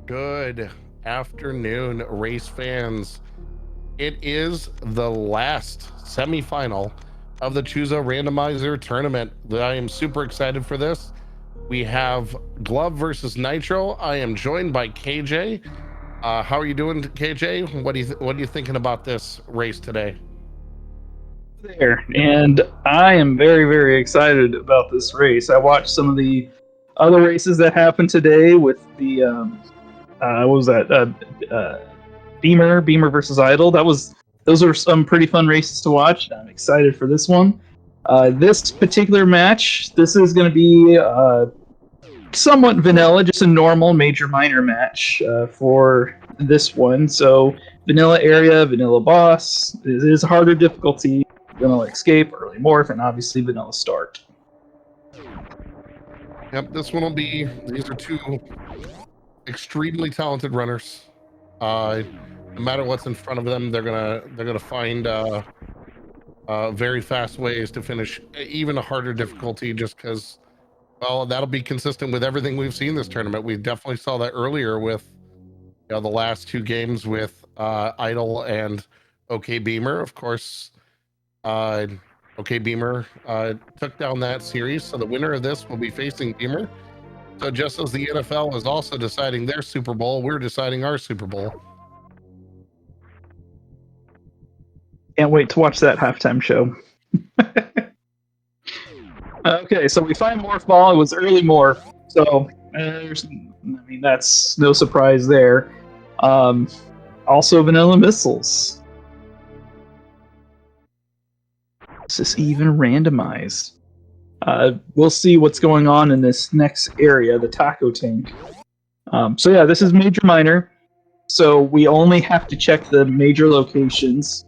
Good afternoon, race fans. It is the last semifinal of the Choozo Randomizer tournament. I am super excited for this. We have Glove versus Nitro. I am joined by KJ. How are you doing, KJ? What are you thinking about this race today? There, and I am very, very excited about this race. I watched some of the other races that happened today with the what was that? Beamer versus Idol. Those are some pretty fun races to watch. I'm excited for this one. This particular match, this is going to be somewhat vanilla, just a normal major minor match for this one. So vanilla area, vanilla boss. It is harder difficulty. Vanilla escape, early morph, and obviously vanilla start. Yep, this one will be. These are two extremely talented runners. No matter what's in front of them, they're gonna find very fast ways to finish even a harder difficulty, just because, well, that'll be consistent with everything we've seen this tournament. We definitely saw that earlier with the last two games with Idol and OK Beamer. Of course, OK Beamer took down that series, so the winner of this will be facing Beamer. So just as the NFL is also deciding their Super Bowl, we're deciding our Super Bowl. Can't wait to watch that halftime show. Okay, so we find Morph Ball. It was early Morph, so that's no surprise there. Also, Vanilla Missiles. Is this even randomized? We'll see what's going on in this next area, the taco tank. So yeah, this is major minor. So we only have to check the major locations.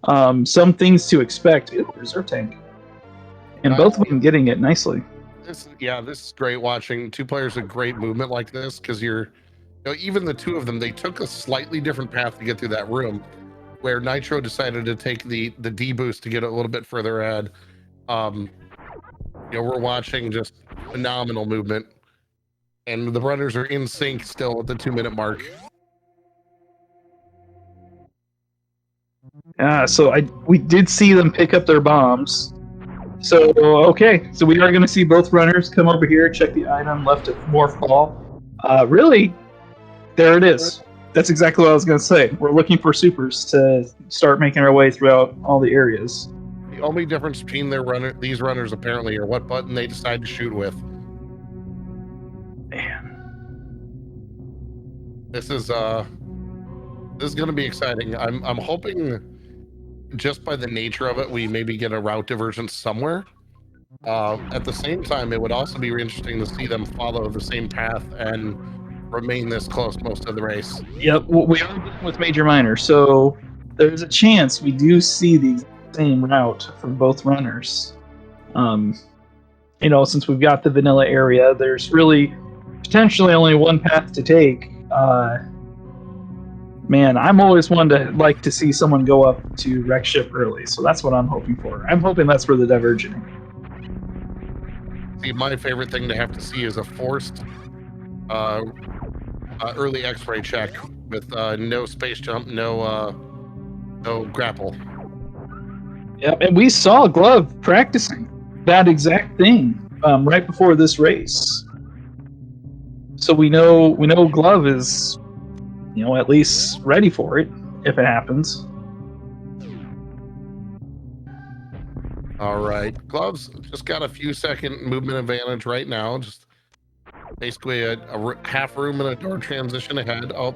Some things to expect. Ooh, reserve tank. And both of them getting it nicely. This is great watching two players with great movement like this, because even the two of them, they took a slightly different path to get through that room, where Nitro decided to take the D boost to get a little bit further ahead. We're watching just phenomenal movement, and the runners are in sync still at the 2-minute mark. So we did see them pick up their bombs. So okay, so we are going to see both runners come over here, check the item left at Morph Ball. Really, there it is. That's exactly what I was going to say. We're looking for supers to start making our way throughout all the areas. The only difference between these runners apparently are what button they decide to shoot with. Man, this is going to be exciting. I'm hoping, just by the nature of it, we maybe get a route divergence somewhere. At the same time, it would also be interesting to see them follow the same path and remain this close most of the race. Yep, we are dealing with major minor, so there's a chance we do see the same route from both runners. Since we've got the vanilla area, there's really potentially only one path to take. Man, I'm always one to like to see someone go up to wreck ship early, so that's what I'm hoping for. I'm hoping that's for the diverging. See, my favorite thing to have to see is a forced early X-ray check with no space jump, no grapple. Yep, and we saw Glove practicing that exact thing right before this race. So we know Glove is, at least ready for it if it happens. All right, Glove's just got a few second movement advantage right now. Just basically a half room and a door transition ahead. Oh,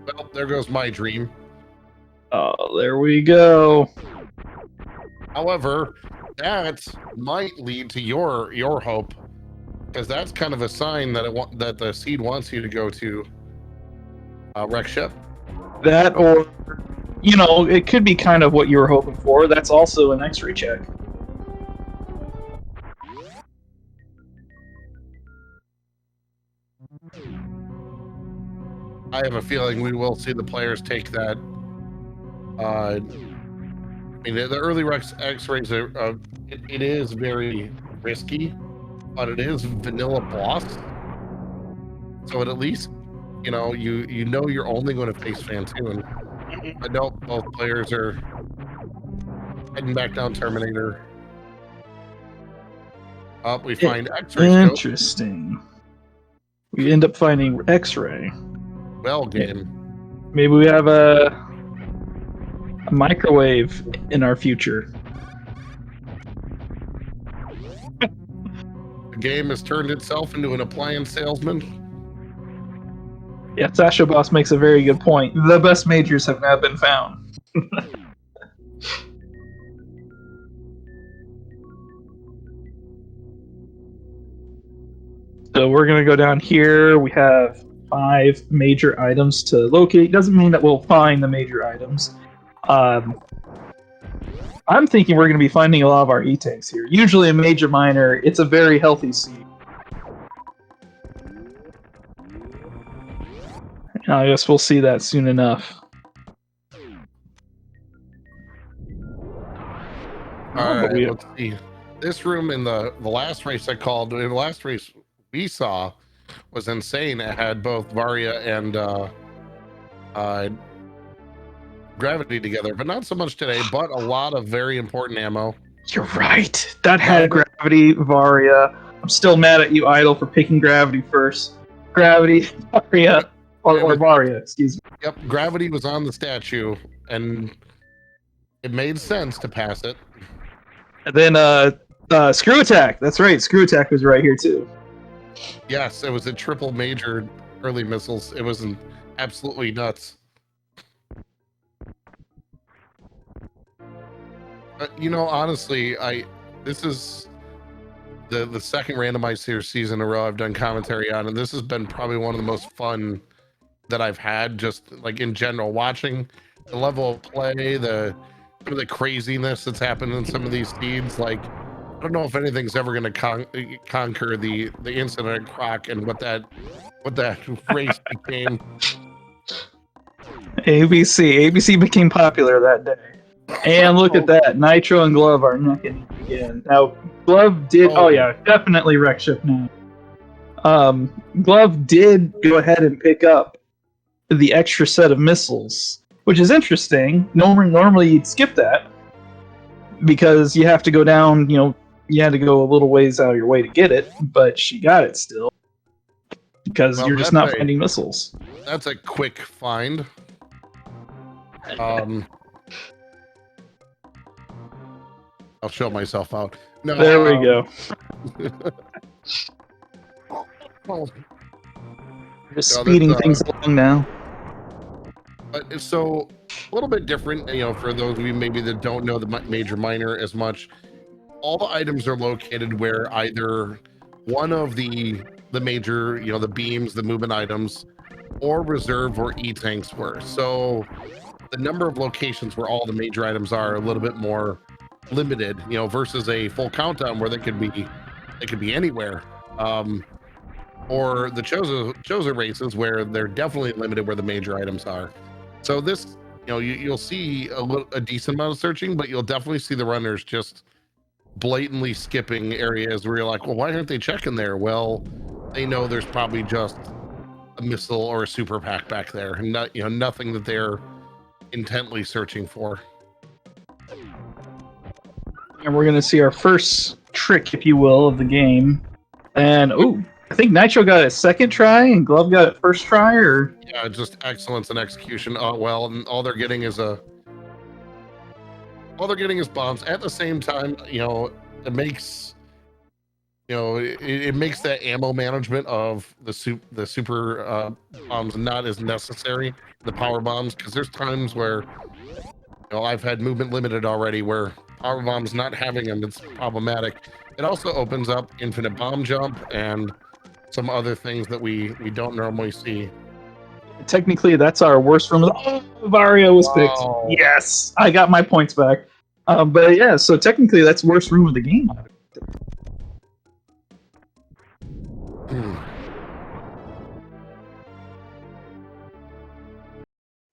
well, there goes my dream. Oh, there we go. However, that might lead to your hope, because that's kind of a sign that the seed wants you to go to wreck ship. That, or it could be kind of what you were hoping for. That's also an X-ray check. I have a feeling we will see the players take that. The early X-rays are it is very risky, but it is vanilla boss, so it at least you know you're only going to face Fantoon. I know both players are heading back down Terminator. Up, we find X-ray scope. Interesting. We end up finding X-ray. Well, game. Maybe we have a microwave in our future. The game has turned itself into an appliance salesman. Yeah, Sasha Boss makes a very good point. The best majors have now been found. So we're going to go down here. We have 5 major items to locate. Doesn't mean that we'll find the major items. I'm thinking we're going to be finding a lot of our E-tanks here. Usually a major miner, it's a very healthy seed. I guess we'll see that soon enough. Alright, let's see. This room in the last race I called, in the last race we saw, was insane. It had both Varia and Gravity together, but not so much today, but a lot of very important ammo. You're right. That had Gravity, Varia. I'm still mad at you, Idol, for picking Gravity first. Gravity, Varia, or Varia, excuse me. Yep, Gravity was on the statue, and it made sense to pass it. And then Screw Attack. That's right, Screw Attack was right here too. Yes, it was a triple major early missiles. It was absolutely nuts. You know, honestly, this is the second randomized season in a row I've done commentary on, and this has been probably one of the most fun that I've had, just like in general, watching the level of play, some of the craziness that's happened in some of these seeds. Like, I don't know if anything's ever going to conquer the incident at Croc and what that race became. ABC became popular that day. And look at that, Nitro and Glove are neck and neck again. Now, Glove did, oh yeah, definitely wreck ship now. Glove did go ahead and pick up the extra set of missiles, which is interesting. Normally you'd skip that because you have to go down, you had to go a little ways out of your way to get it, but she got it still because you're just not finding missiles. That's a quick find. I'll show myself out. No, there we go. Just speeding things along now. But so a little bit different, for those of you maybe that don't know the major miner as much. All the items are located where either one of the major, the beams, the movement items, or reserve or E-tanks were. So the number of locations where all the major items are a little bit more limited, versus a full countdown where they could be anywhere. Or the Choozo races where they're definitely limited where the major items are. So this, you'll see a decent amount of searching, but you'll definitely see the runners just blatantly skipping areas where you're like, well, why aren't they checking there? Well, they know there's probably just a missile or a super pack back there, and not, nothing that they're intently searching for. And we're gonna see our first trick, if you will, of the game. And I think Nitro got it second try and Glove got it first try, or yeah, just excellence and execution. Well, and all they're getting is bombs. At the same time, it makes it makes that ammo management of the super bombs not as necessary, the power bombs, because there's times where I've had movement limited already where power bombs not having them, it's problematic. It also opens up infinite bomb jump and some other things that we don't normally see. Technically, that's our worst room. Varia was picked. Yes, I got my points back. But yeah, so technically, that's worst room of the game.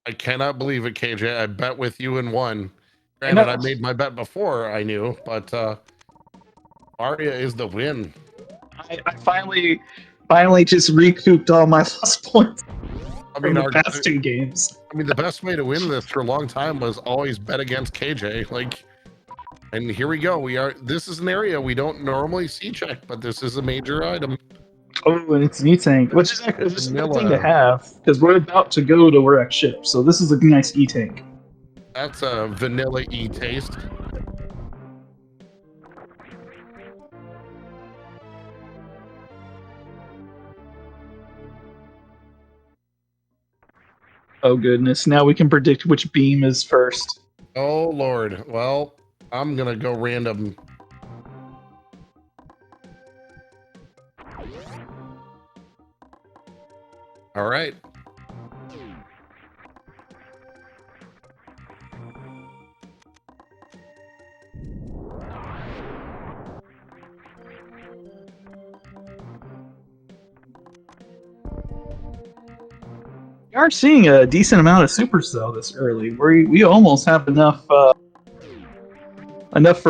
I cannot believe it, KJ. I bet with you and won. Granted, I made my bet before I knew, but Varia is the win. I finally just recouped all my lost points. I from mean, the past two games. the best way to win this for a long time was always bet against KJ. Like, and here we go. This is an area we don't normally see check, but this is a major item. Oh, and it's an E-Tank, which is actually just a good thing to Vanilla. have, because we're about to go to Rex ship, so this is a nice E-Tank. That's a vanilla taste. Oh goodness, now we can predict which beam is first. Oh Lord. Well, I'm gonna go random. All right. We are seeing a decent amount of supers though this early. We almost have enough for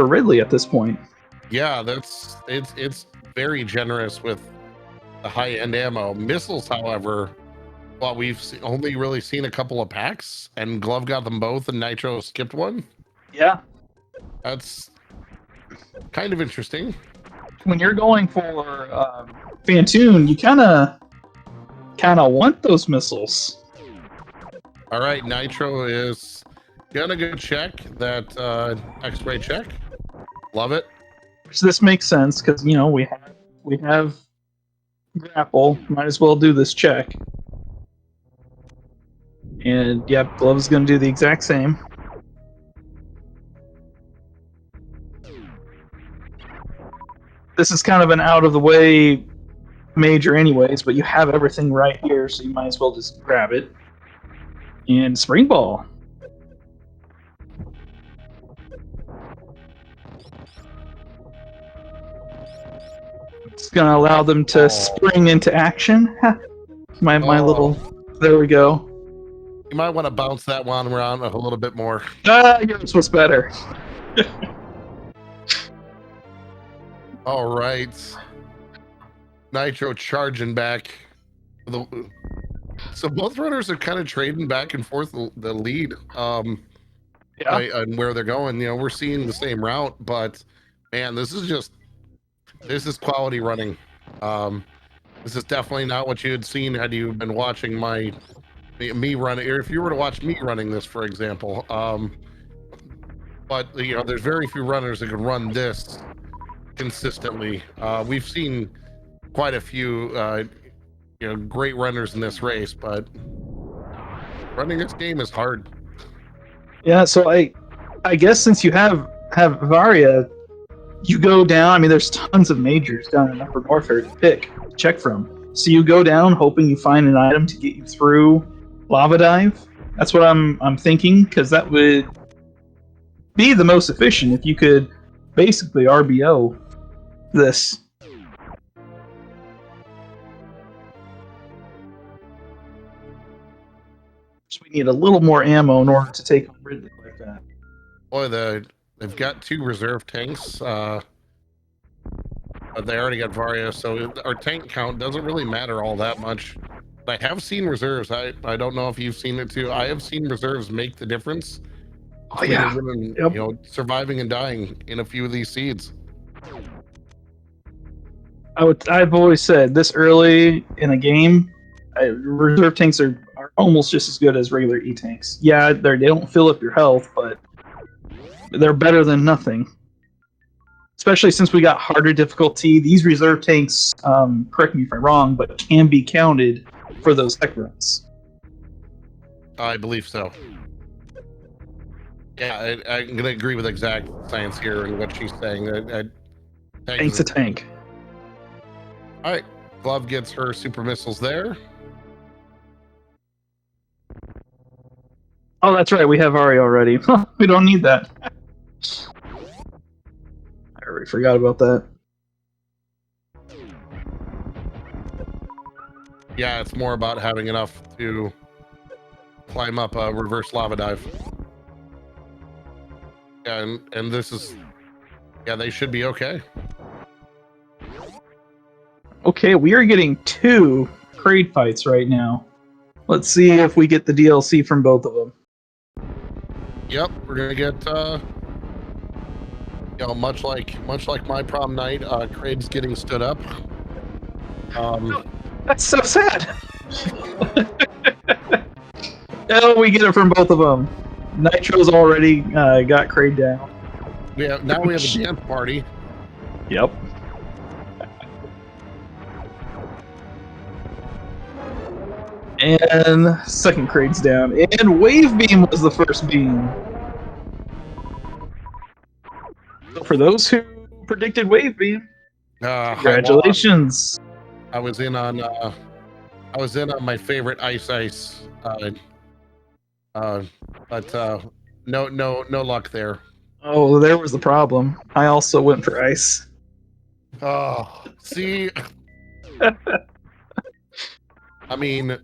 Ridley at this point. Yeah, it's very generous with the high end ammo. Missiles, however, well, we've only really seen a couple of packs, and Glove got them both, and Nitro skipped one. Yeah. That's kind of interesting. When you're going for Fantoon, you kind of want those missiles. All right, Nitro is gonna go check that X-ray check. Love it. So this makes sense because we have grapple. Might as well do this check. And yep, Glove's gonna do the exact same. This is kind of an out of the way major anyways, but you have everything right here, so you might as well just grab it. And spring ball. It's gonna allow them to spring into action. my little, there we go. You might want to bounce that one around a little bit more. Yours was better. All right. Nitro charging back. So both runners are kind of trading back and forth the lead on where they're going. We're seeing the same route, but man, this is quality running. This is definitely not what you had seen had you been watching me running, or if you were to watch me running this, for example. But there's very few runners that can run this consistently. We've seen quite a few great runners in this race, but running this game is hard. Yeah, so I guess since you have Varia, you go down. I mean, there's tons of majors down in Upper Warfare to check from. So you go down hoping you find an item to get you through Lava Dive. That's what I'm thinking, because that would be the most efficient if you could basically RBO this. So we need a little more ammo in order to take on Ridley like that. Boy, they've got 2 reserve tanks. They already got Varia, so our tank count doesn't really matter all that much. But I have seen reserves. I don't know if you've seen it too. I have seen reserves make the difference. Oh yeah. Between, surviving and dying in a few of these seeds. I've always said this early in a game, reserve tanks are almost just as good as regular E-tanks. Yeah, they don't fill up your health, but they're better than nothing. Especially since we got harder difficulty. These reserve tanks, correct me if I'm wrong, but can be counted for those tech runs. I believe so. Yeah, I'm going to agree with exact science here and what she's saying. Tank's a tank. All right, Glove gets her super missiles there. Oh, that's right. We have Ari already. We don't need that. I already forgot about that. Yeah, it's more about having enough to climb up a reverse lava dive. Yeah, and this is... Yeah, they should be okay. Okay, we are getting 2 crate fights right now. Let's see if we get the DLC from both of them. Yep, we're gonna get you know, much like my prom night, Craig's getting stood up. That's so sad. Oh, we get it from both of them. Nitro's already got Craig down. Now we have a dance party. Yep. And second Craig's down. And Wave Beam was the first beam. So for those who predicted Wave Beam, congratulations. I was in on my favorite ice. But no luck there. Oh, there was the problem. I also went for ice. Oh, see. I mean,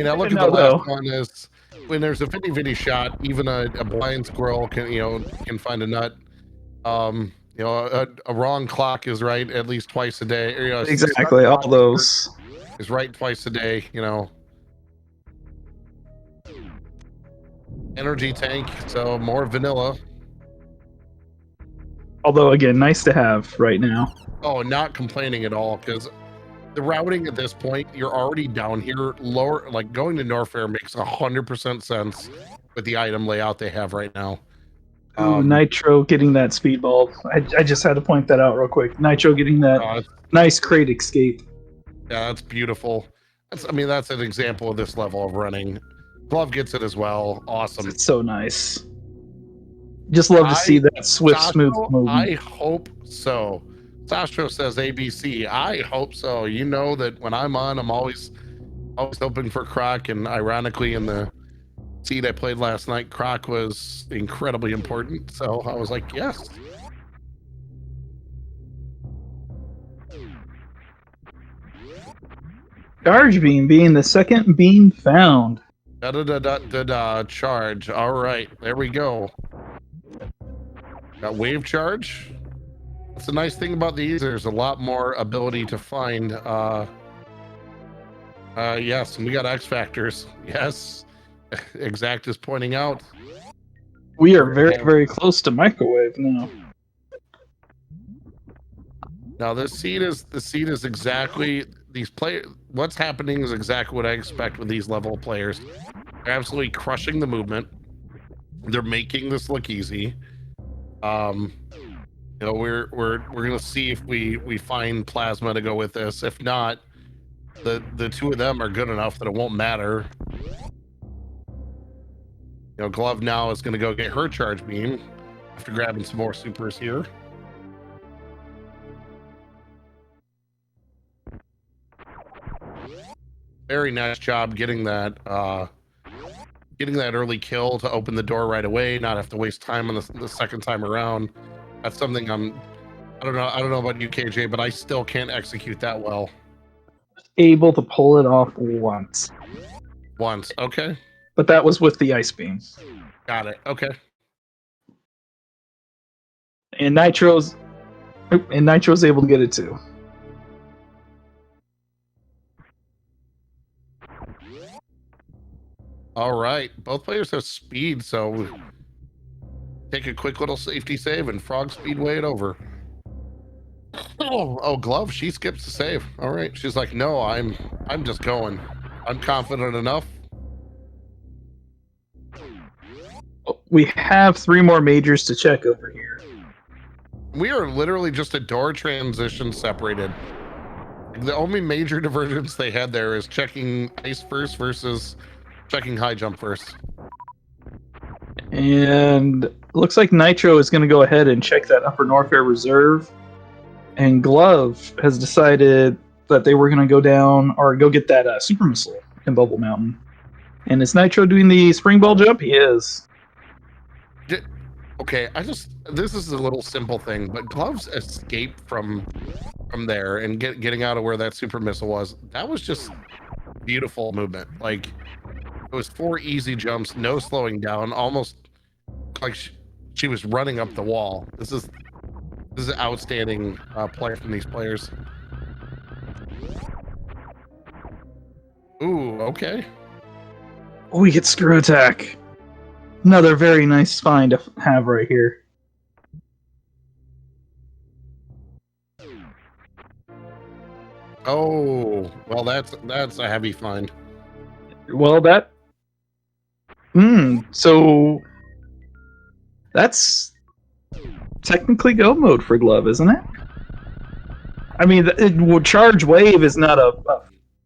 I look at the last one as when there's a 50-50 shot, even a blind squirrel can find a nut. You know, a wrong clock is right at least twice a day. You know, exactly, all those is right twice a day. You know, energy tank, so more vanilla. Although again, nice to have right now. Oh, not complaining at all, because the routing at this point, you're already down here lower. Like going to Norfair makes 100% sense with the item layout they have right now. Ooh, Nitro getting that speedball. I just had to point that out real quick. Nitro getting that nice crate escape. Yeah, that's beautiful. That's an example of this level of running. Glove gets it as well. Awesome. It's so nice. Just love to see that swift, smooth movement. I hope so. Sastro says ABC. I hope so. You know that when I'm on, I'm always hoping for Croc, and ironically, in the seed I played last night, Croc was incredibly important. So I was like, yes. Charge beam being the second beam found. Charge. All right, there we go. Got wave charge. That's the nice thing about these. There's a lot more ability to find. Yes, and we got X factors. Yes, Exact is pointing out. We are very, very close to microwave now. Now the seed is exactly these players. What's happening is exactly what I expect with these level of players. They're absolutely crushing the movement. They're making this look easy. You know, we're gonna see if we find plasma to go with this. If not, the two of them are good enough that it won't matter. You know, Glove now is gonna go get her charge beam after grabbing some more supers here. Very nice job getting that early kill to open the door right away, not have to waste time on the second time around. That's something I don't know about you, KJ, but I still can't execute that well. Able to pull it off once. Once, okay. But that was with the ice beam. Got it. Okay. And Nitro's able to get it too. All right, both players have speed, so take a quick little safety save and frog speedway it over. Oh, Glove, she skips the save. All right, she's like, no, I'm just going. I'm confident enough. We have 3 more majors to check over here. We are literally just a door transition separated. The only major divergence they had there is checking ice first versus checking high jump first. And looks like Nitro is going to go ahead and check that Upper Norfair reserve. And Glove has decided that they were going to go down or go get that super missile in Bubble Mountain. And is Nitro doing the spring ball jump? He is. Okay, this is a little simple thing, but Glove's escape from there and getting out of where that super missile was, that was just beautiful movement. Like, it was 4 easy jumps, no slowing down, almost like she was running up the wall. This is outstanding play from these players. Ooh, okay. we get screw attack. Another very nice find to have right here. Oh, well, that's a heavy find. Well, that. So that's technically go mode for Glove, isn't it? I mean, Charge Wave is not a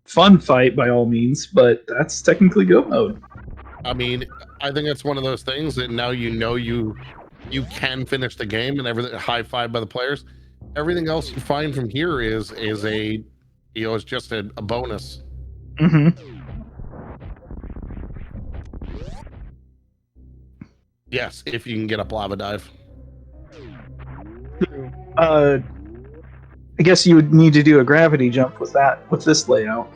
fun fight by all means, but that's technically go mode. I mean, I think it's one of those things that now you can finish the game and everything. High five by the players. Everything else you find from here is a, it's just a bonus. Mm-hmm. Yes, if you can get up lava dive. I guess you would need to do a gravity jump with this layout.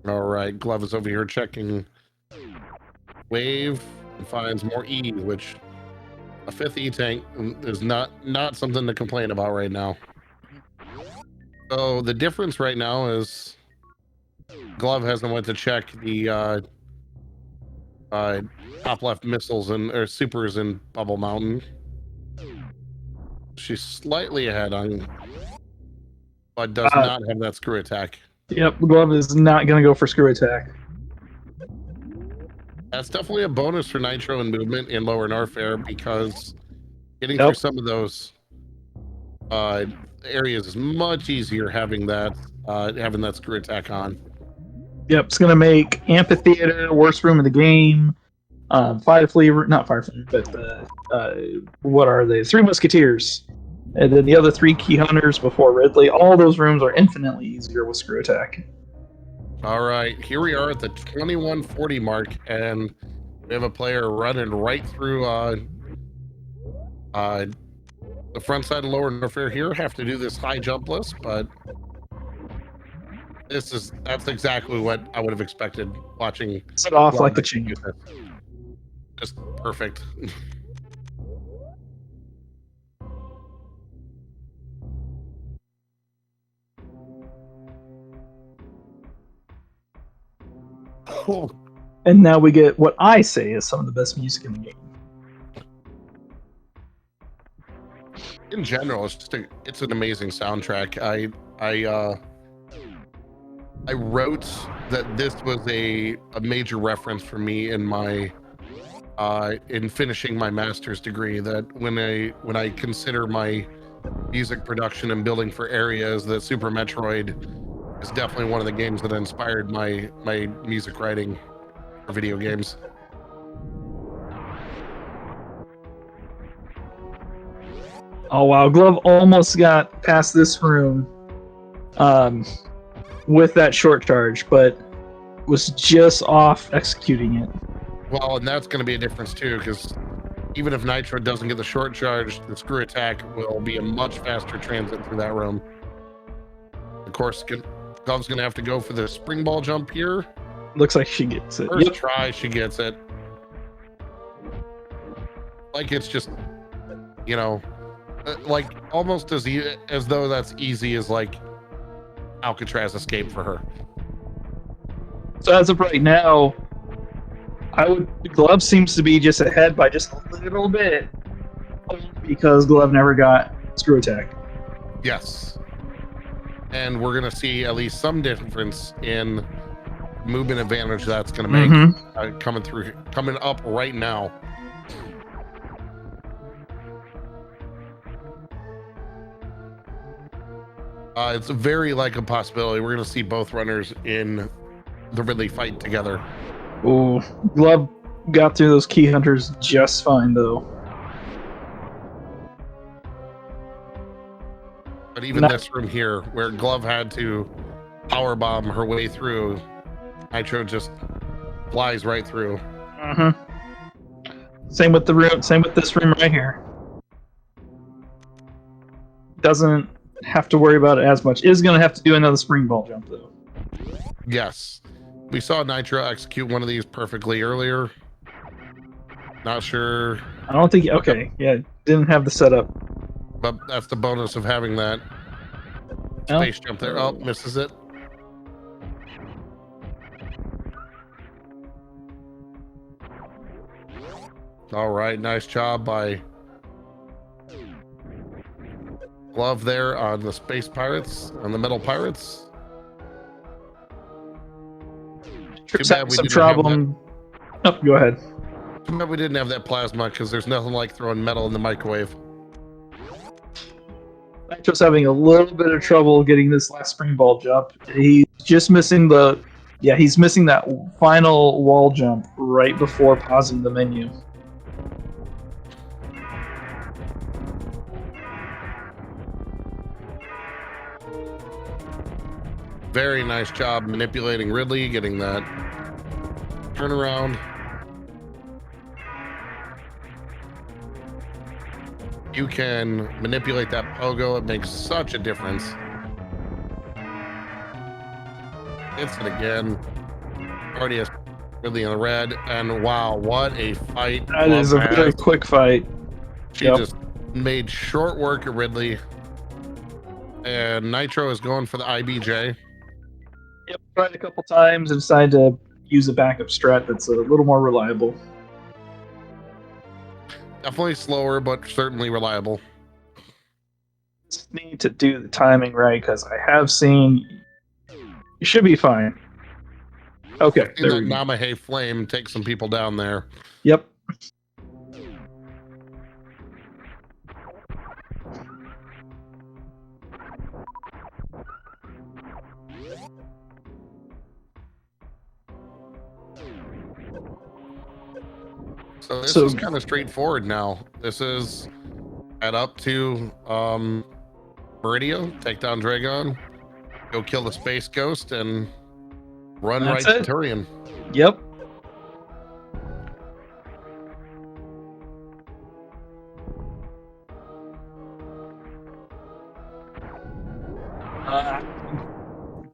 All right, Glove is over here checking wave and finds more E, which a 5th E tank is not something to complain about right now. So the difference right now is Glove hasn't went to check the top left missiles or supers in Bubble Mountain. She's slightly ahead on, but does not have that screw attack. Yep, Glove is not going to go for screw attack. That's definitely a bonus for Nitro and movement in Lower Norfair, because getting through some of those areas is much easier having that screw attack on. Yep, it's going to make Amphitheater worst room in the game. Not Firefly, but what are they? 3 Musketeers. And then the other 3 Key Hunters before Ridley. All those rooms are infinitely easier with screw attack. All right, here we are at the 2140 mark, and we have a player running right through the front side of Lower Norfair here. Have to do this high jump list, but that's exactly what I would have expected watching. Set off like the chain. Just perfect. Oh. And now we get what I say is some of the best music in the game. In general, it's an amazing soundtrack. I wrote that this was a major reference for me in my in finishing my master's degree, that when I consider my music production and building for areas, that Super Metroid is definitely one of the games that inspired my music writing for video games. Oh wow, Glove almost got past this room with that short charge, but was just off executing it. Well, and that's going to be a difference too, because even if Nitro doesn't get the short charge, the screw attack will be a much faster transit through that room. Of course, Glove's going to have to go for the spring ball jump here. Looks like she gets it. First try, she gets it. Like, it's just, like almost as though that's easy as like Alcatraz escape for her. So as of right now, Glove seems to be just ahead by just a little bit, because Glove never got screw attack. Yes, and we're gonna see at least some difference in movement advantage that's gonna make coming up right now. It's very like a possibility we're gonna see both runners in the Ridley fight together. Ooh, Glove got through those Key Hunters just fine, though. But even this room here, where Glove had to power bomb her way through, Nitro just flies right through. Same with this room right here. Doesn't have to worry about it as much. Is going to have to do another spring ball jump, though. Yes. We saw Nitro execute one of these perfectly earlier. Not sure. I don't think... Okay, yeah, didn't have the setup. But that's the bonus of having that Space jump there. Oh, misses it. All right, nice job by Glove there on the Space Pirates, on the Metal Pirates. Tripp's having some problem. Oh, go ahead. Too bad we didn't have that plasma, because there's nothing like throwing metal in the microwave. Nitro's having a little bit of trouble getting this last spring ball jump. He's just missing the... Yeah, he's missing that final wall jump right before pausing the menu. Very nice job manipulating Ridley, getting that turnaround. You can manipulate that pogo. It makes such a difference. Hits it again. Already has Ridley in the red. And wow, what a fight. That is a very quick fight. She just made short work of Ridley. And Nitro is going for the IBJ. Yep, tried a couple times and decided to use a backup strat that's a little more reliable. Definitely slower, but certainly reliable. Just need to do the timing right, because I have seen... You should be fine. Okay, there we go. Namahe Flame take some people down there. Yep. So this is kind of straightforward now. This is head up to Meridio, take down Dragon, go kill the Space Ghost, and run right to Turian. Yep.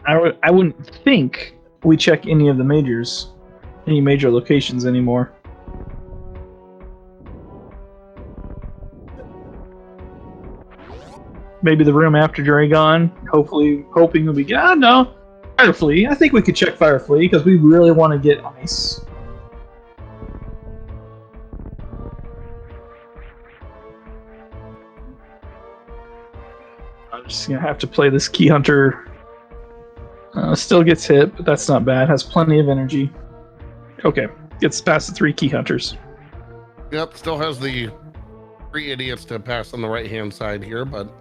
I wouldn't think we check any of the majors, any major locations anymore. Maybe the room after Dragon. Hopefully, hoping we get. No, Firefly. I think we could check Firefly because we really want to get ice. I'm just gonna have to play this Key Hunter. Still gets hit, but that's not bad. Has plenty of energy. Okay, gets past the 3 Key Hunters. Yep, still has the 3 idiots to pass on the right-hand side here, but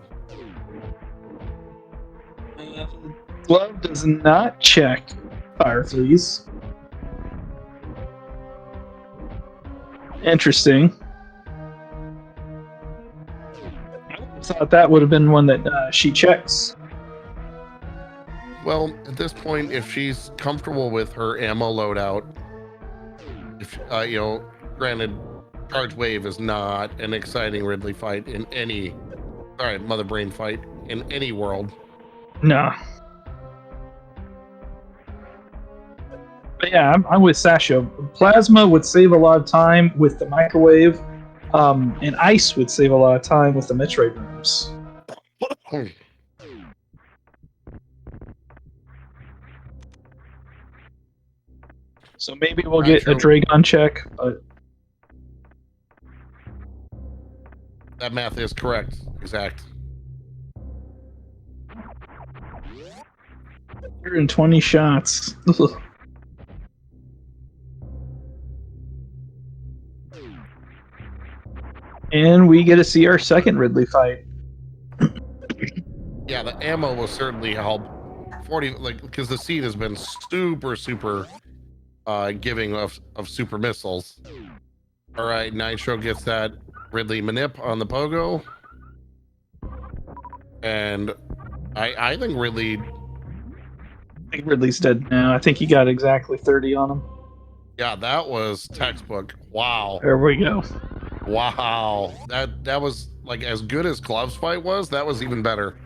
Glove does not check Fireflies. Interesting. I thought that would have been one that she checks. Well, at this point, if she's comfortable with her ammo loadout, if granted, Charge Wave is not an exciting Ridley fight in any, Mother Brain fight in any world. No. But yeah, I'm with Sasha. Plasma would save a lot of time with the microwave, and ice would save a lot of time with the Metroid rooms. So maybe we'll get a Dragon check, but that math is correct. Exact. 120 shots. And we get to see our second Ridley fight. Yeah, the ammo will certainly help. 40, because the seed has been super giving of super missiles. All right, Nitro gets that Ridley manip on the pogo, and I think Ridley's dead now. I think he got exactly 30 on him. Yeah, that was textbook. Wow. There we go. Wow, that was like as good as Glove's fight was. That was even better.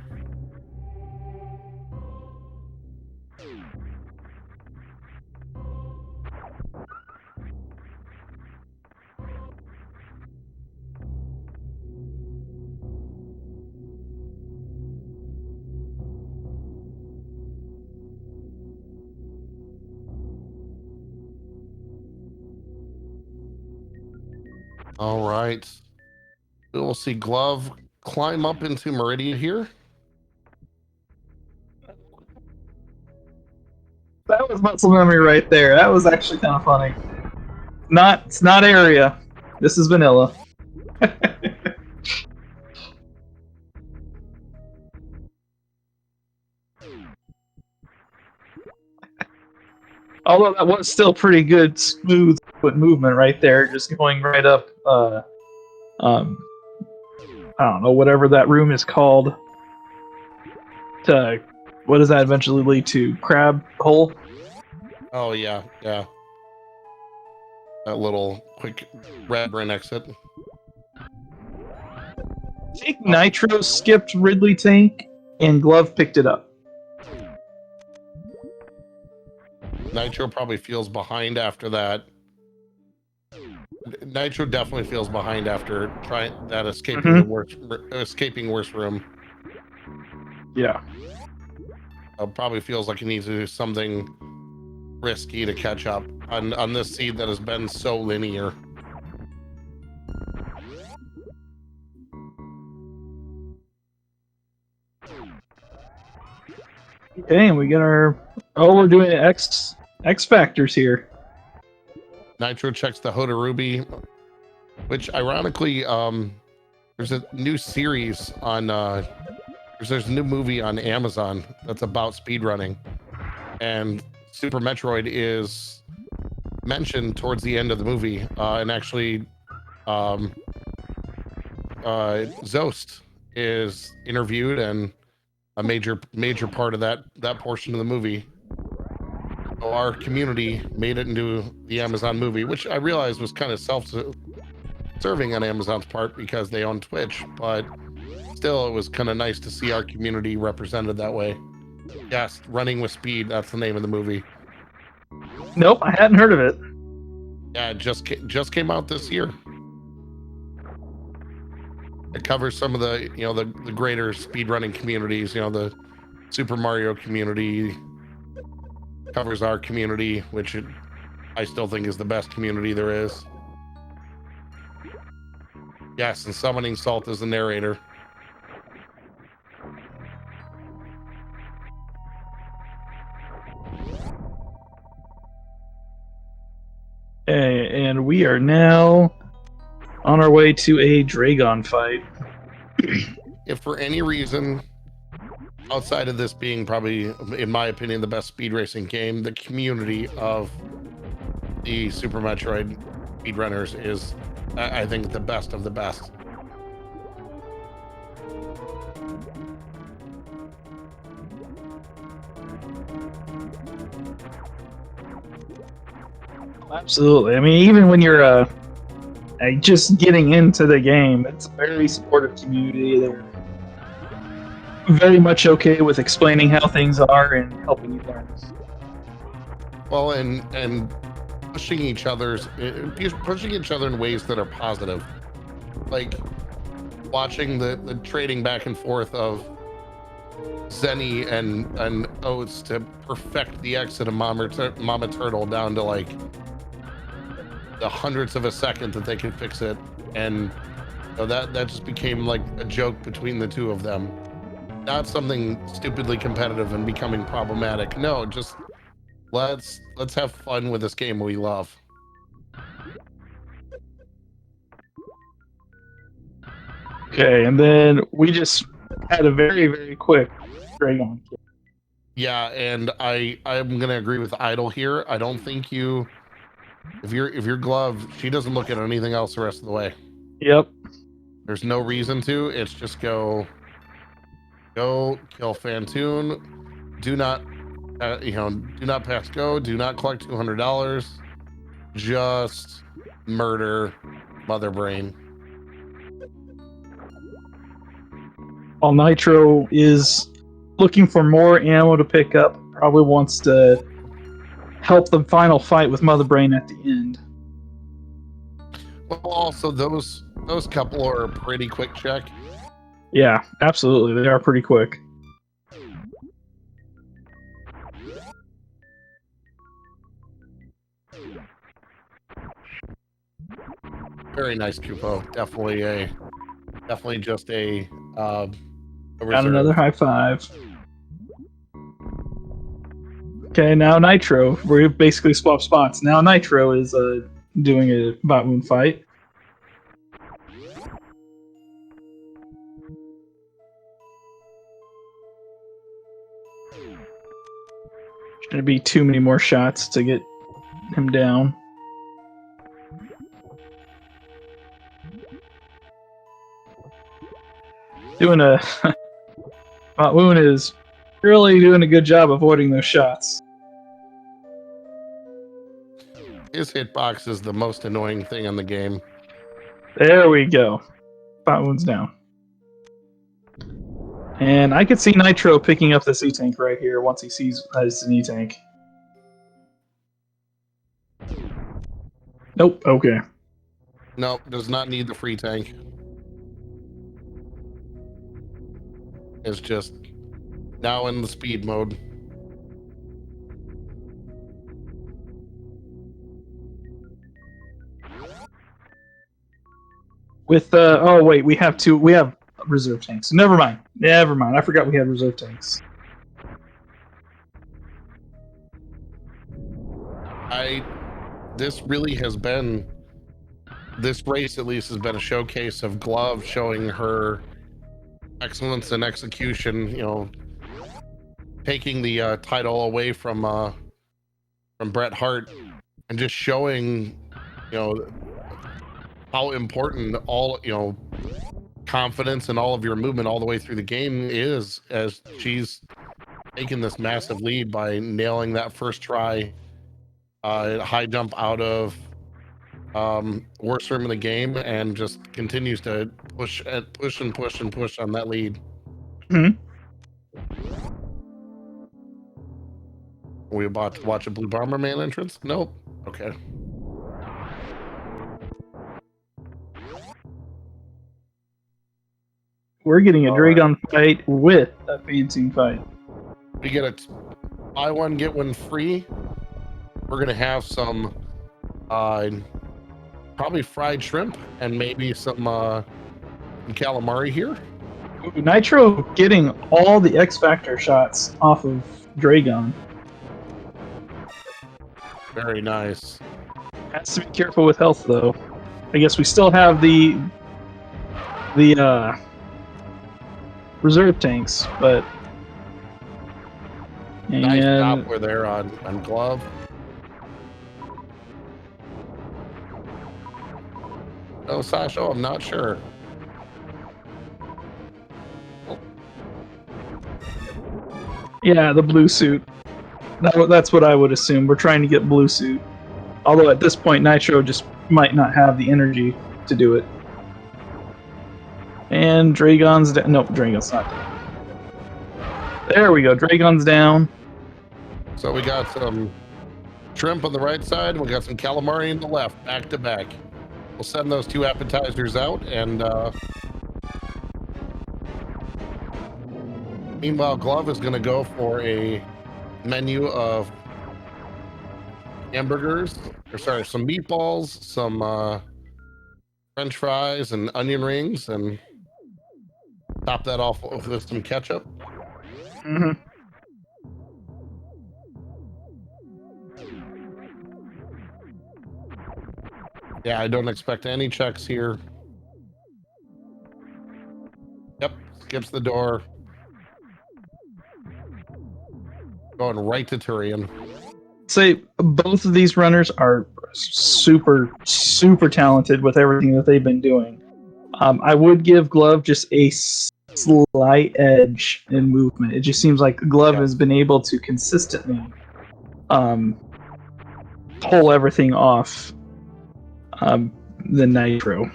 All right. We'll see Glove climb up into Meridia here. That was muscle memory right there. That was actually kind of funny. It's not area. This is vanilla. Although that was still pretty good, smooth foot movement right there, just going right up. I don't know, whatever that room is called. To what does that eventually lead to? Crab hole. Oh yeah, yeah. That little quick red brain exit. I think Nitro skipped Ridley Tank, and Glove picked it up. Nitro probably feels behind after that. Nitro definitely feels behind after trying that escaping escaping worst room. Yeah. Probably feels like he needs to do something risky to catch up on this seed that has been so linear. Okay, and we get our. Oh, we're doing X factors here. Nitro checks the Hoda Ruby, which ironically, there's a new series on there's a new movie on Amazon that's about speedrunning, and Super Metroid is mentioned towards the end of the movie, and actually Zost is interviewed and a major part of that portion of the movie. So our community made it into the Amazon movie, which I realized was kind of self-serving on Amazon's part because they own Twitch, but still it was kind of nice to see our community represented that way. Yes, Running with Speed, that's the name of the movie. Nope, I hadn't heard of it. Yeah, it just came out this year. It covers some of the the greater speedrunning communities, the Super Mario community, covers our community, which I still think is the best community there is. Yes, and Summoning Salt is the narrator. And we are now on our way to a Dragon fight. If for any reason, outside of this being probably, in my opinion, the best speed racing game, the community of the Super Metroid speedrunners is, I think, the best of the best. Absolutely. I mean, even when you're just getting into the game, it's a very supportive community. They're very much okay with explaining how things are and helping you learn. Well, and pushing each other in ways that are positive, like watching the trading back and forth of Zenny and Oats to perfect the exit of Mama Turtle down to like the hundredths of a second that they can fix it, and that just became like a joke between the two of them, not something stupidly competitive and becoming problematic. No, just let's have fun with this game we love. Okay, and then we just had a very, very quick Dragon kill. Yeah, and I'm gonna agree with Idol here. I don't think if you're Glove, she doesn't look at anything else the rest of the way. Yep. There's no reason to. It's just go kill Fantoon. Do not do not pass go. Do not collect $200. Just murder Mother Brain. While Nitro is looking for more ammo to pick up, probably wants to help the final fight with Mother Brain at the end. Well, also those couple are a pretty quick check. Yeah, absolutely. They are pretty quick. Very nice, Kupo. Definitely just a Got reserve. another high five. Okay, now Nitro. We basically swap spots. Now Nitro is doing a bot moon fight. Shouldn't be too many more shots to get him down. Doing a bot moon is really doing a good job avoiding those shots. His hitbox is the most annoying thing in the game. There we go. Bot moon's down. And I could see Nitro picking up the C-Tank right here once he sees his E-Tank. Nope, okay. Nope, does not need the free tank. It's just now in the speed mode. With oh wait, we have reserve tanks. Never mind. I forgot we had reserve tanks. This really has been, this race at least has been a showcase of Glove showing her excellence in execution, you know, taking the title away from Bret Hart and just showing, you know, how important all, you know, confidence and all of your movement all the way through the game is, as she's taken this massive lead by nailing that first try high jump out of worst room in the game, and just continues to push and push and push and push on that lead. Mm-hmm. We about to watch a Blue Bomberman entrance? Nope. Okay. We're getting a All Dragon fight with a Fancy fight. We get a buy one get one free. We're gonna have some probably fried shrimp and maybe some calamari here. Ooh, Nitro getting all the X Factor shots off of Dragon. Very nice. Has to be careful with health though. I guess we still have the reserve tanks, but Nice stop where they're on Glove. Oh, Sasha, I'm not sure. Yeah, the blue suit. That's what I would assume. We're trying to get blue suit. Although at this point, Nitro just might not have the energy to do it. And Dragon's down. Nope, Dragon's not down. There we go. Dragon's down. So we got some shrimp on the right side, and we got some calamari on the left, back to back. We'll send those two appetizers out, and meanwhile, Glove is going to go for a menu of hamburgers, or sorry, some meatballs, some French fries, and onion rings, and top that off with some ketchup. Mm-hmm. Yeah, I don't expect any checks here. Yep, skips the door. Going right to Turian. Say both of these runners are super talented with everything that they've been doing. I would give Glove just a slight edge in movement. It just seems like Glove has been able to consistently pull everything off the Nitro.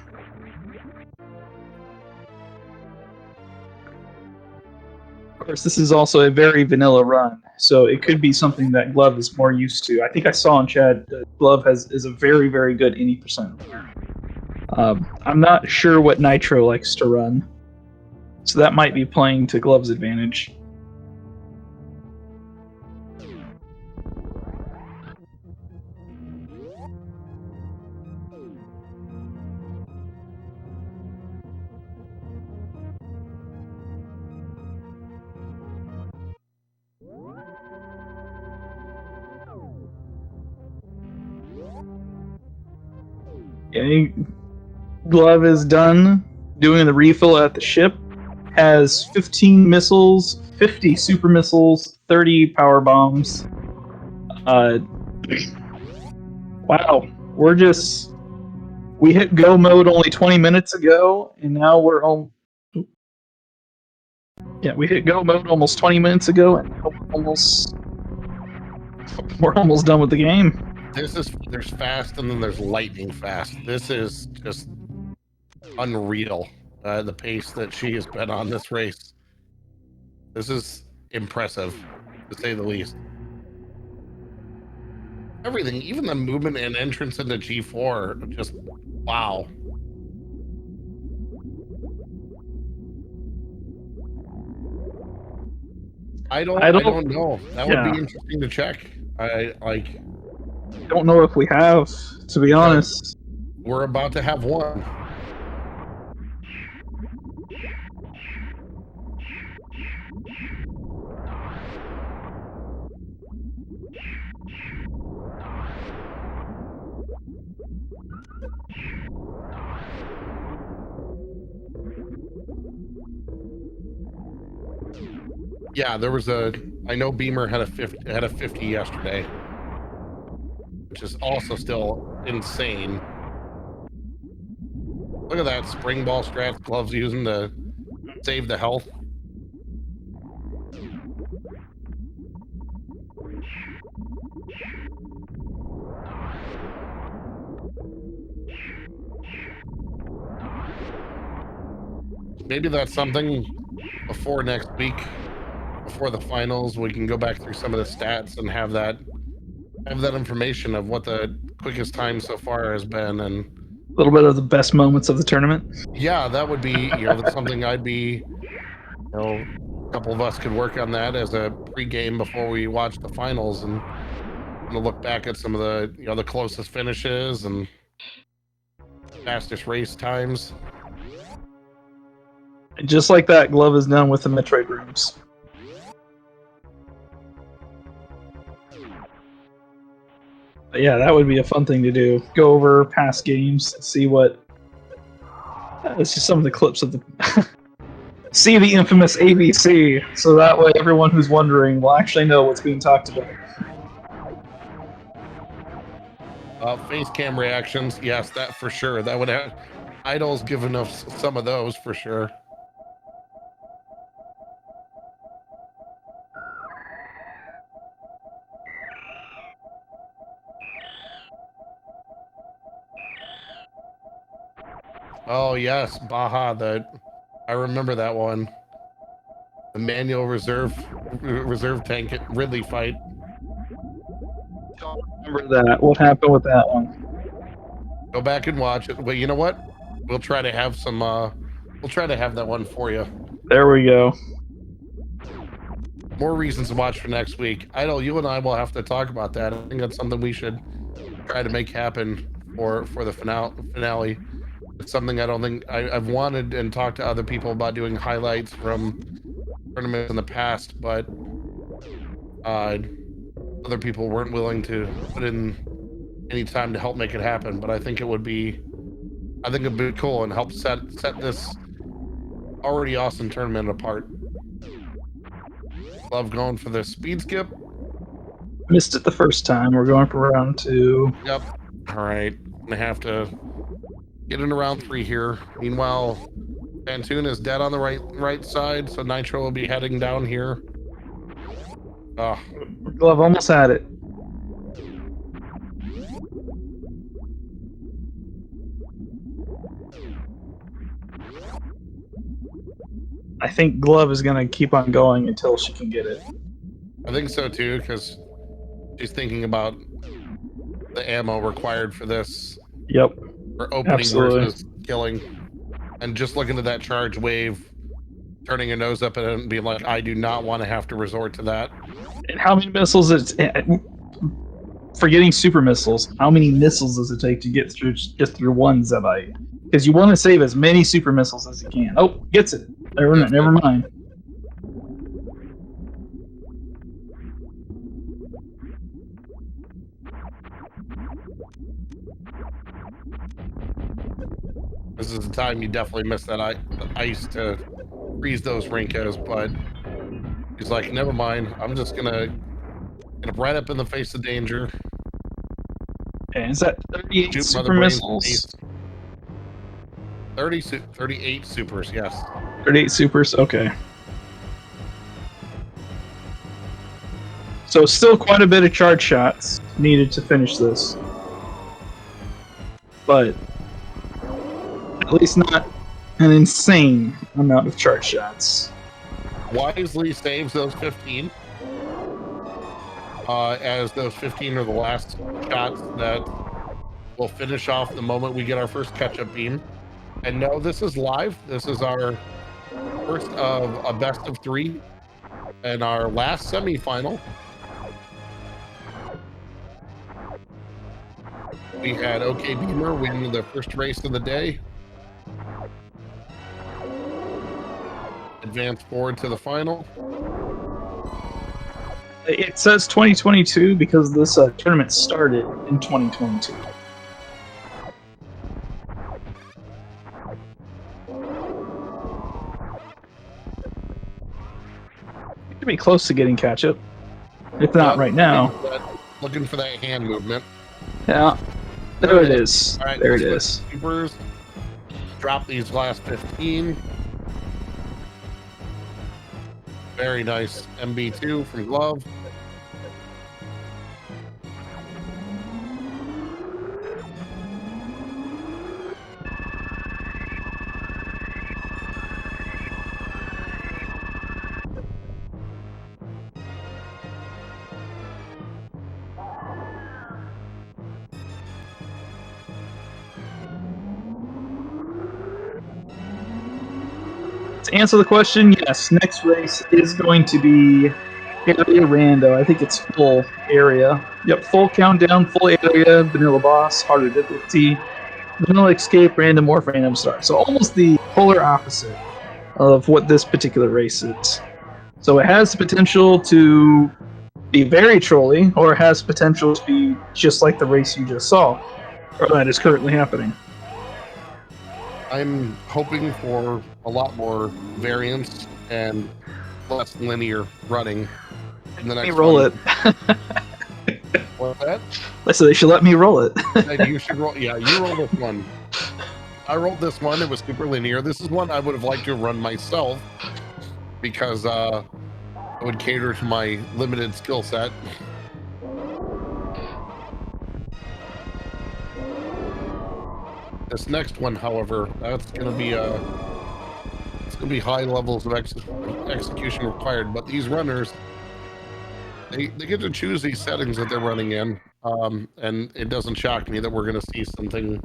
Of course, this is also a very vanilla run, so it could be something that Glove is more used to. I think I saw in chat Glove is a very, very good any percent runner. I'm not sure what Nitro likes to run, so that might be playing to Glove's advantage. Okay. Glove is done doing the refill at the ship. Has 15 missiles, 50 super missiles, 30 power bombs. Wow, we hit go mode only 20 minutes ago, and now we hit go mode almost 20 minutes ago, and now we're almost done with the game. There's fast and then there's lightning fast. This is just unreal. The pace that she has been on this race. This is impressive, to say the least. Everything, even the movement and entrance into G4, just wow. I don't know. That would be interesting to check. I don't know if we have, to be honest. We're about to have one. Yeah, there was I know Beamer had a 50 yesterday, which is also still insane. Look at that spring ball strat Gloves using to save the health. Maybe that's something before next week, before the finals, we can go back through some of the stats and have that information of what the quickest time so far has been, and a little bit of the best moments of the tournament. Yeah, that would be, that's something I'd be, a couple of us could work on that as a pre-game before we watch the finals, and look back at some of the, the closest finishes and fastest race times. Just like that, Glove is done with the Metroid rooms. But yeah, that would be a fun thing to do. Go over past games, see what. It's just some of the clips of the. See the infamous ABC, so that way everyone who's wondering will actually know what's being talked about. Face cam reactions, yes, that for sure. That would have Idol's given us some of those for sure. Oh yes, Baja. I remember that one. The manual reserve tank at Ridley fight. Don't remember that. What happened with that one? Go back and watch it. Well, you know what? We'll try to have some. We'll try to have that one for you. There we go. More reasons to watch for next week. Idol, you and I will have to talk about that. I think that's something we should try to make happen for the finale. It's something I don't think I've wanted and talked to other people about doing highlights from tournaments in the past, but other people weren't willing to put in any time to help make it happen. But I think it'd be cool and help set this already awesome tournament apart. Love going for the speed skip. Missed it the first time. We're going for round 2. Yep. All right. Gonna have to get in around 3 here. Meanwhile, Bantoon is dead on the right side, so Nitro will be heading down here. Glove almost had it. I think Glove is going to keep on going until she can get it. I think so too, because she's thinking about the ammo required for this. Yep. For opening versus killing. And just looking at that charge wave, turning your nose up at it and being like, I do not want to have to resort to that. And how many missiles forgetting super missiles, how many missiles does it take to get through just through one Zebite? Because you want to save as many super missiles as you can. Oh, gets it. Never mind. This is the time you definitely miss that ice to freeze those Rinkos, but he's like, never mind. I'm just gonna get right up in the face of danger. Okay, is that 38 Shoot super Mother Brain's missiles? face. 38 supers, yes. 38 supers, okay. So still quite a bit of charge shots needed to finish this. But at least not an insane amount of charge shots. Wisely saves those 15. As those 15 are the last shots that will finish off the moment we get our first catch-up beam. And no, this is live. This is our first of a best of 3 and our last semi-final. We had OK Beamer win the first race of the day. Advance forward to the final. It says 2022 because this tournament started in 2022. Could be close to getting catch-up, if not right now. Looking for that hand movement. Yeah, there it is. All right, there it is. Supers. Drop these last 15. Very nice MB2 from Glove. To answer the question, yes, next race is going to be area rando. I think it's full area. Yep, full countdown, full area, vanilla boss, harder difficulty, vanilla escape, random morph, random start. So almost the polar opposite of what this particular race is. So it has the potential to be very trolly, or it has potential to be just like the race you just saw, or that is currently happening. I'm hoping for a lot more variance and less linear running in the next Let me roll one. it. What's that? I said they should let me roll it. You should roll. Yeah, you roll this one. I rolled this one. It was super linear. This is one I would have liked to run myself because it would cater to my limited skill set. This next one, however, that's going to be it's going to be high levels of execution required. But these runners, they get to choose these settings that they're running in, and it doesn't shock me that we're going to see something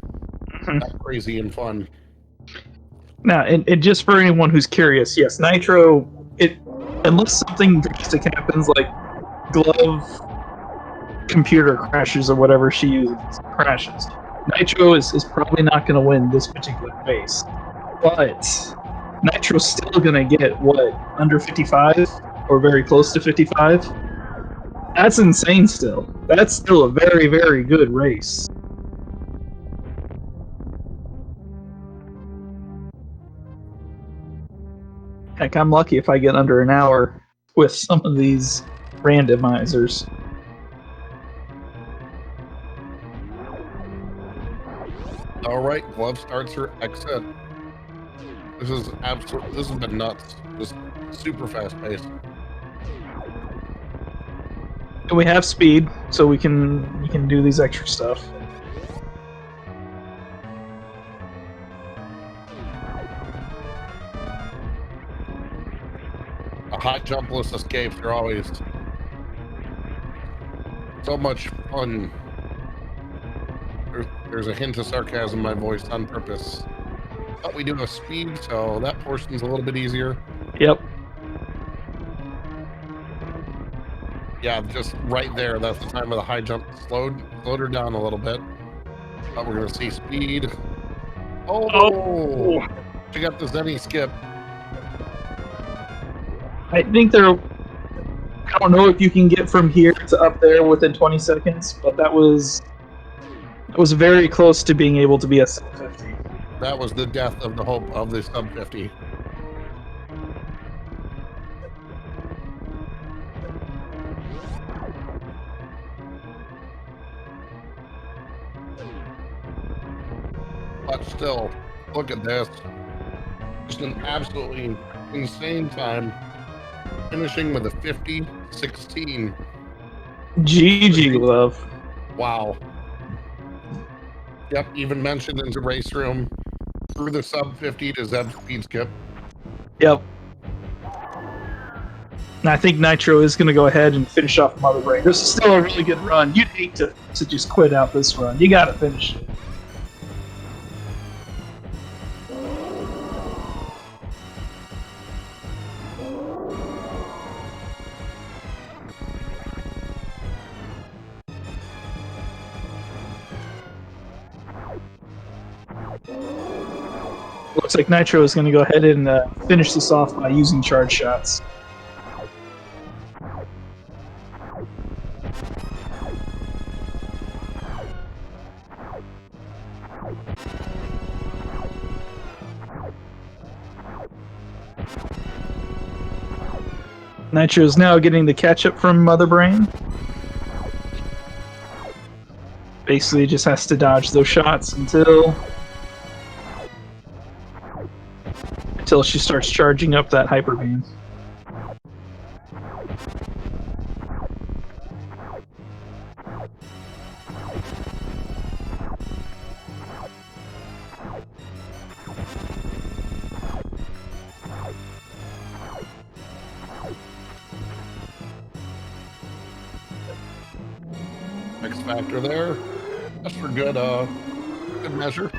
that crazy and fun. Now, and just for anyone who's curious, yes, Nitro, unless something drastic happens, like Glove computer crashes or whatever she uses crashes, Nitro is probably not going to win this particular race. But Nitro's still going to get, what, under 55? Or very close to 55? That's insane still. That's still a very, very good race. Heck, I'm lucky if I get under an hour with some of these randomizers. All right, Glove starts her exit. This is absolute. This has been nuts. Just super fast paced. And we have speed, so we can do these extra stuff. A high jumpless escapes are always so much fun. There's a hint of sarcasm in my voice on purpose. But we do have speed, so that portion's a little bit easier. Yep. Yeah, just right there. That's the time of the high jump. Slowed her down a little bit. But we're gonna see speed. Oh! She got the Zenny skip. I think I don't know if you can get from here to up there within 20 seconds, but that was very close to being able to be a 750. That was the death of the hope of the sub 50. But still, look at this. Just an absolutely insane time. Finishing with a 50-16. GG, Glove. Wow. Yep, even mentioned into race room through the sub 50 to Zeb speed skip. Yep. And I think Nitro is going to go ahead and finish off Mother Brain. This is still a really good run. You'd hate to just quit out this run. You got to finish it. Looks like Nitro is going to go ahead and finish this off by using charge shots. Nitro is now getting the catch-up from Mother Brain. Basically just has to dodge those shots until she starts charging up that hyper beam. X factor there. That's for good measure.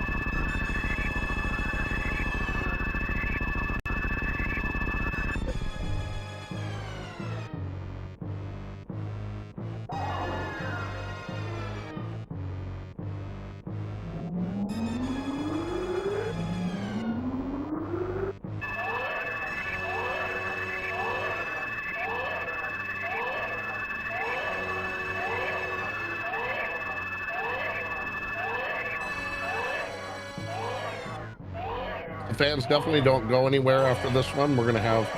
The fans definitely don't go anywhere after this one. We're going to have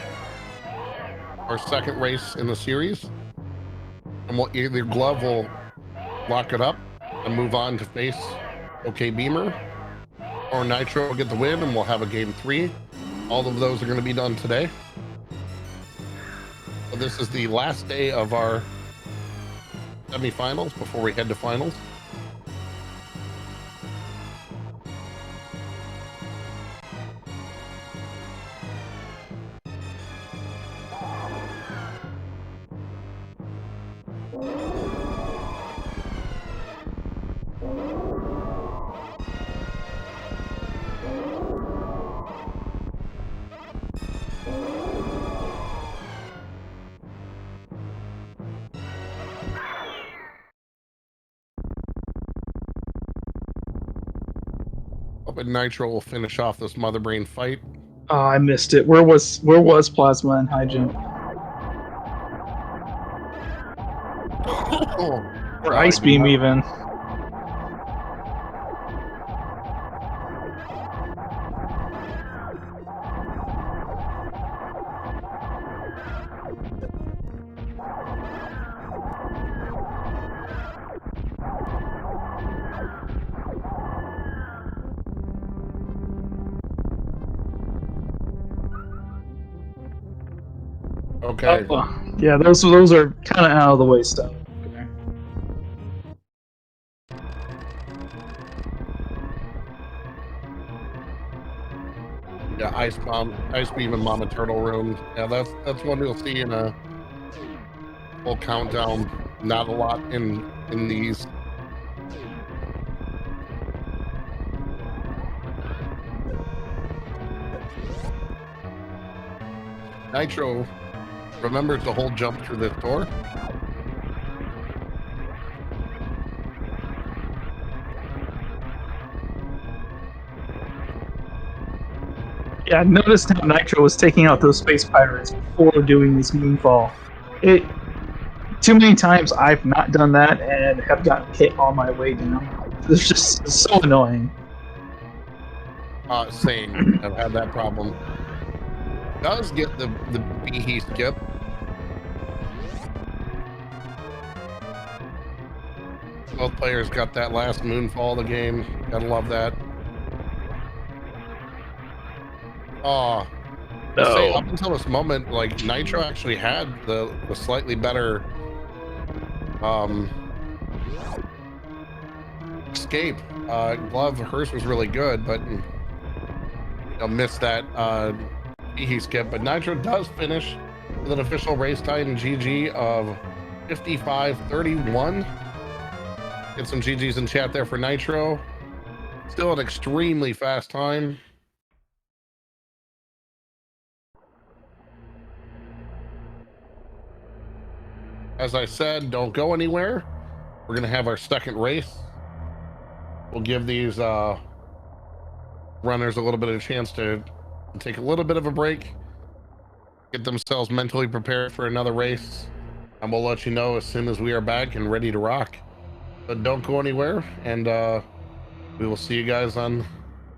our second race in the series. And we'll, either Glove will lock it up and move on to face OK Beamer, or Nitro will get the win and we'll have a game 3. All of those are going to be done today. So this is the last day of our semifinals before we head to finals. But Nitro will finish off this Mother Brain fight. Oh, I missed it. Where was Plasma and High Jump? Or Ice Beam even. Okay. Yeah, those are kind of out of the way stuff. Okay. Yeah, Ice Beam and Mama Turtle Room. Yeah, that's one we'll see in a full countdown. Not a lot in these. Nitro remember to hold jump through this door. Yeah, I noticed how Nitro was taking out those space pirates before doing this moonfall. Too many times I've not done that and have gotten hit on my way down. It's just so annoying. Same. I've had that problem. Does get the Behe skip. Both players got that last moonfall of the game. Gotta love that. Oh, say up until this moment, like Nitro actually had the slightly better escape. Glove, hers was really good, but missed that Behe skip. But Nitro does finish with an official race time GG of 55:31. Get some GGs in chat there for Nitro. Still an extremely fast time. As I said, don't go anywhere. We're gonna have our second race. We'll give these runners a little bit of a chance to take a little bit of a break, get themselves mentally prepared for another race, and we'll let you know as soon as we are back and ready to rock. But don't go anywhere, and we will see you guys on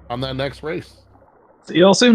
that next race. See y'all soon.